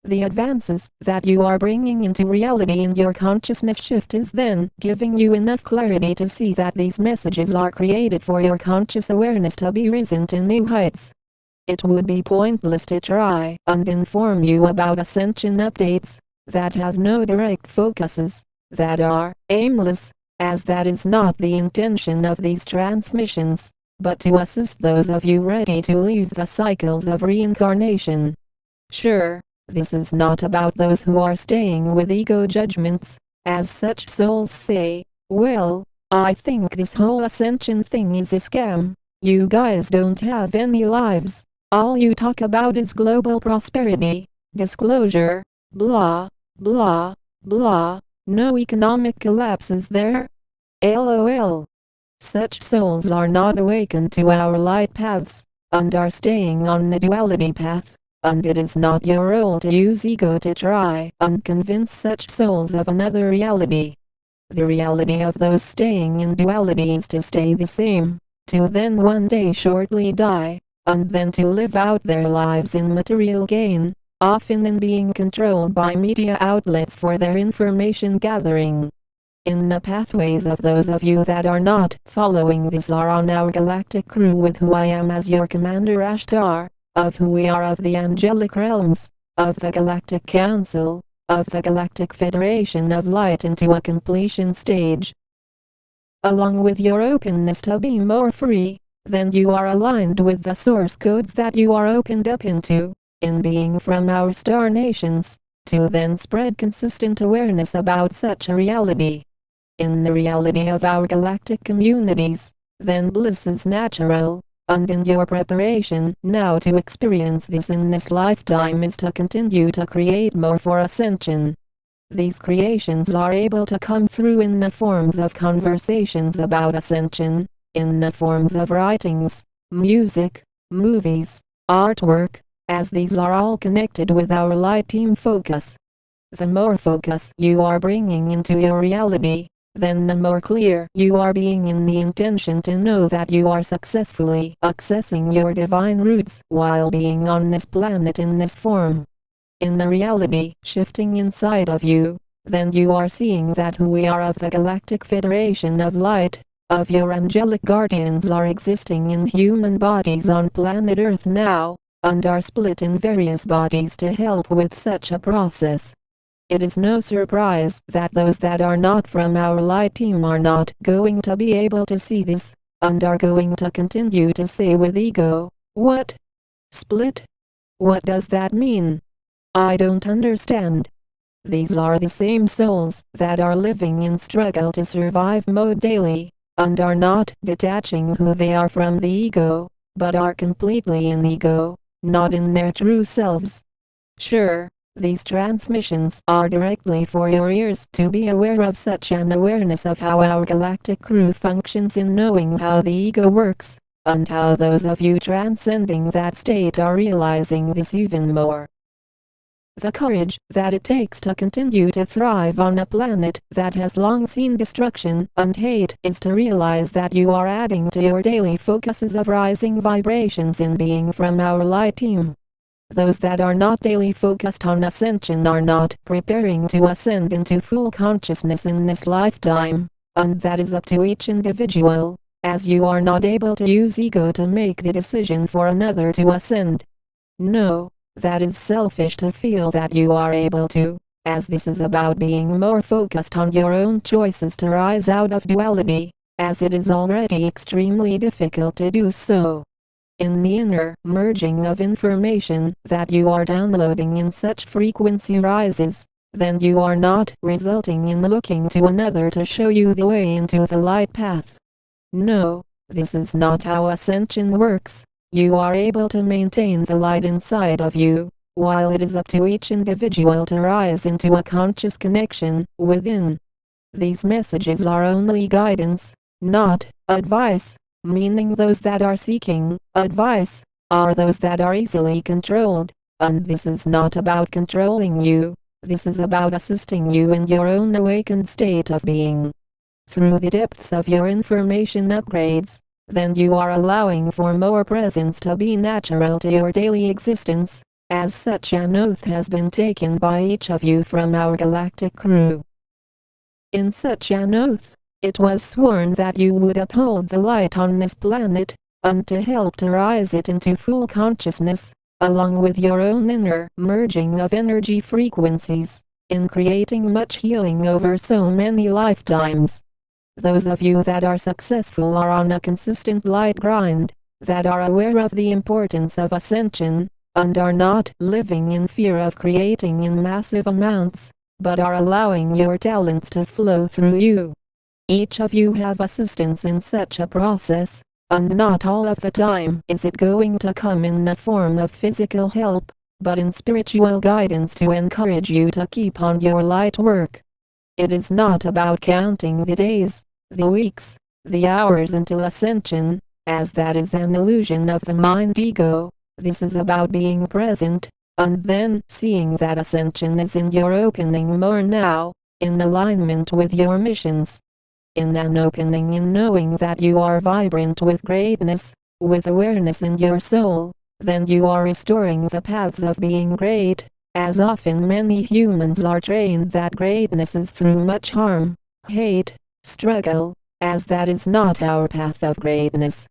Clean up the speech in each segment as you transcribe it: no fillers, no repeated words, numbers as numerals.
The advances that you are bringing into reality in your consciousness shift is then giving you enough clarity to see that these messages are created for your conscious awareness to be risen to new heights. It would be pointless to try and inform you about ascension updates that have no direct focuses, that are aimless, as that is not the intention of these transmissions, but to assist those of you ready to leave the cycles of reincarnation. Sure, this is not about those who are staying with ego judgments, as such souls say, well, I think this whole ascension thing is a scam, you guys don't have any lives, all you talk about is global prosperity, disclosure, blah, blah, blah, no economic collapses there? LOL. Such souls are not awakened to our light paths, and are staying on the duality path, and it is not your role to use ego to try and convince such souls of another reality. The reality of those staying in duality is to stay the same, to then one day shortly die, and then to live out their lives in material gain, often in being controlled by media outlets for their information gathering. In the pathways of those of you that are not following this are on our galactic crew, with who I am as your Commander Ashtar, of who we are of the angelic realms, of the Galactic Council, of the Galactic Federation of Light into a completion stage. Along with your openness to be more free, then you are aligned with the source codes that you are opened up into, in being from our star nations, to then spread consistent awareness about such a reality. In the reality of our galactic communities, then bliss is natural, and in your preparation now to experience this in this lifetime is to continue to create more for ascension. These creations are able to come through in the forms of conversations about ascension, in the forms of writings, music, movies, artwork, as these are all connected with our light team focus. The more focus you are bringing into your reality, then the more clear you are being in the intention to know that you are successfully accessing your divine roots while being on this planet in this form. In the reality shifting inside of you, then you are seeing that who we are of the Galactic Federation of Light, of your angelic guardians, are existing in human bodies on planet Earth now, and are split in various bodies to help with such a process. It is no surprise that those that are not from our light team are not going to be able to see this, and are going to continue to say with ego, "What? Split? What does that mean? I don't understand." These are the same souls that are living in struggle to survive mode daily, and are not detaching who they are from the ego, but are completely in ego, not in their true selves. Sure, these transmissions are directly for your ears to be aware of such an awareness of how our galactic crew functions in knowing how the ego works, and how those of you transcending that state are realizing this even more. The courage that it takes to continue to thrive on a planet that has long seen destruction and hate is to realize that you are adding to your daily focuses of rising vibrations in being from our light team. Those that are not daily focused on ascension are not preparing to ascend into full consciousness in this lifetime, and that is up to each individual, as you are not able to use ego to make the decision for another to ascend. No, that is selfish to feel that you are able to, as this is about being more focused on your own choices to rise out of duality, as it is already extremely difficult to do so. In the inner merging of information that you are downloading in such frequency rises, then you are not resulting in looking to another to show you the way into the light path. No, this is not how ascension works. You are able to maintain the light inside of you, while it is up to each individual to rise into a conscious connection within. These messages are only guidance, not advice. Meaning those that are seeking advice are those that are easily controlled, and this is not about controlling you, this is about assisting you in your own awakened state of being. Through the depths of your information upgrades, then you are allowing for more presence to be natural to your daily existence, as such an oath has been taken by each of you from our galactic crew. In such an oath, it was sworn that you would uphold the light on this planet, and to help to rise it into full consciousness, along with your own inner merging of energy frequencies, in creating much healing over so many lifetimes. Those of you that are successful are on a consistent light grind, that are aware of the importance of ascension, and are not living in fear of creating in massive amounts, but are allowing your talents to flow through you. Each of you have assistance in such a process, and not all of the time is it going to come in the form of physical help, but in spiritual guidance to encourage you to keep on your light work. It is not about counting the days, the weeks, the hours until ascension, as that is an illusion of the mind ego. This is about being present, and then seeing that ascension is in your opening more now, in alignment with your missions. In an opening, in knowing that you are vibrant with greatness, with awareness in your soul, then you are restoring the paths of being great, as often many humans are trained that greatness is through much harm, hate, struggle, as that is not our path of greatness.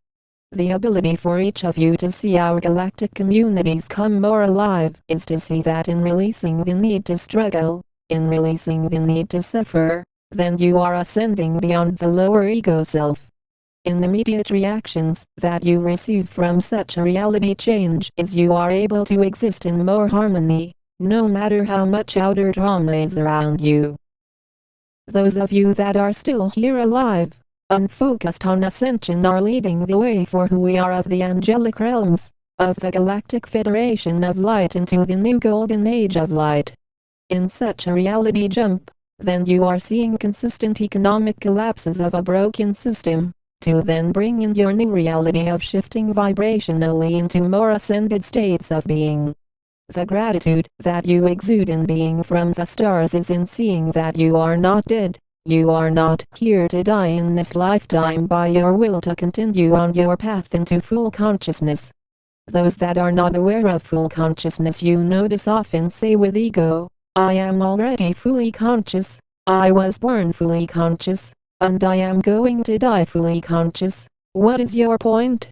The ability for each of you to see our galactic communities come more alive is to see that in releasing the need to struggle, in releasing the need to suffer, then you are ascending beyond the lower ego self. In immediate reactions that you receive from such a reality change is you are able to exist in more harmony, no matter how much outer trauma is around you. Those of you that are still here alive, unfocused on ascension, are leading the way for who we are of the angelic realms, of the Galactic Federation of Light into the new golden age of light. In such a reality jump, then you are seeing consistent economic collapses of a broken system, to then bring in your new reality of shifting vibrationally into more ascended states of being. The gratitude that you exude in being from the stars is in seeing that you are not dead, you are not here to die in this lifetime by your will to continue on your path into full consciousness. Those that are not aware of full consciousness, you notice, often say with ego, I am already fully conscious, I was born fully conscious, and I am going to die fully conscious. What is your point?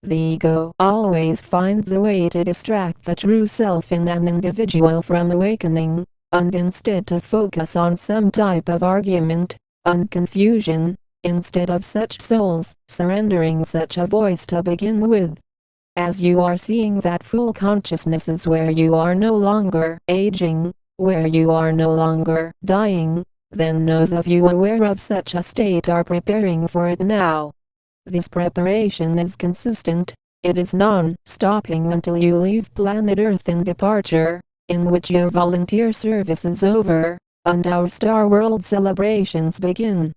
The ego always finds a way to distract the true self in an individual from awakening, and instead to focus on some type of argument and confusion, instead of such souls surrendering such a voice to begin with. As you are seeing that full consciousness is where you are no longer aging, where you are no longer dying, then those of you aware of such a state are preparing for it now. This preparation is consistent, it is non-stopping until you leave planet Earth in departure, in which your volunteer service is over, and our Star World celebrations begin.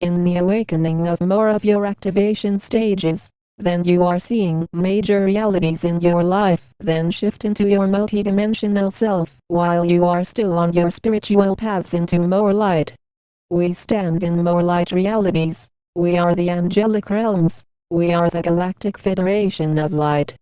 In the awakening of more of your activation stages, then you are seeing major realities in your life then shift into your multidimensional self while you are still on your spiritual paths into more light. We stand in more light realities. We are the angelic realms. We are the Galactic Federation of Light.